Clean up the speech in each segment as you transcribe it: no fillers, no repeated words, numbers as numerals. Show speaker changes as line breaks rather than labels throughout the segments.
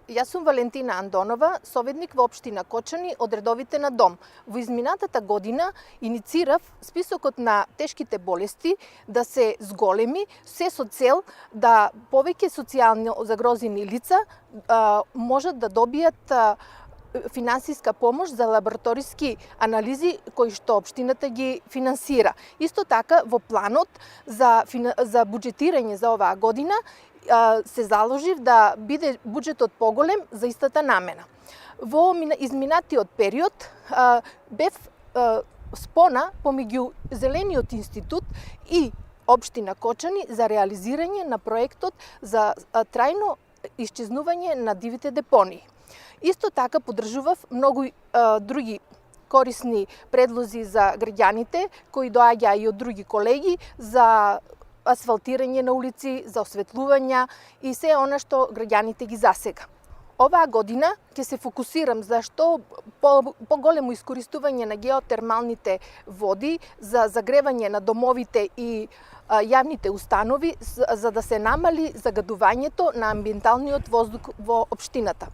Јас сум Валентина Андонова, советник во општина Кочани од редовите на Дом. Во изминатата година иницирав списокот на тешките болести да се зголеми, се со цел да повеќе социјално загрозени лица можат да добијат финансиска помош за лабораториски анализи кои што општината ги финансира. Исто така во планот за буџетирање за оваа година се заложив да биде буџетот поголем за истата намена. Во изминатиот период бев спона помеѓу Зелениот институт и општина Кочани за реализирање на проектот за трајно исчезнување на дивите депонии. Исто така поддржував многу други корисни предлози за граѓаните кои доаѓаа и од други колеги за асфалтирање на улици, за осветлувања и се она што граѓаните ги засега. Оваа година ќе се фокусирам за што поголемо искористување на геотермалните води за загревање на домовите и јавните установи за да се намали загадувањето на амбиенталниот воздух во општината.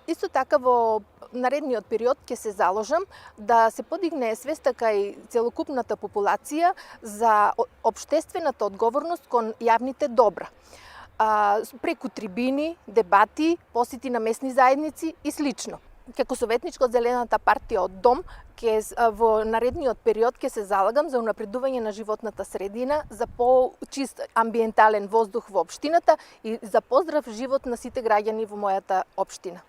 Исто така во наредниот период ќе се заложам да се подигне свеста кај целокупната популација за општествената одговорност кон јавните добра. Преку трибини, дебати, посети на местни заедници и слично. Како советничка од Зелената партија од Дом, во наредниот период ќе се залагам за унапредување на животната средина, за по-чист амбиентален воздух во општината и за поздрав живот на сите граѓани во мојата општина.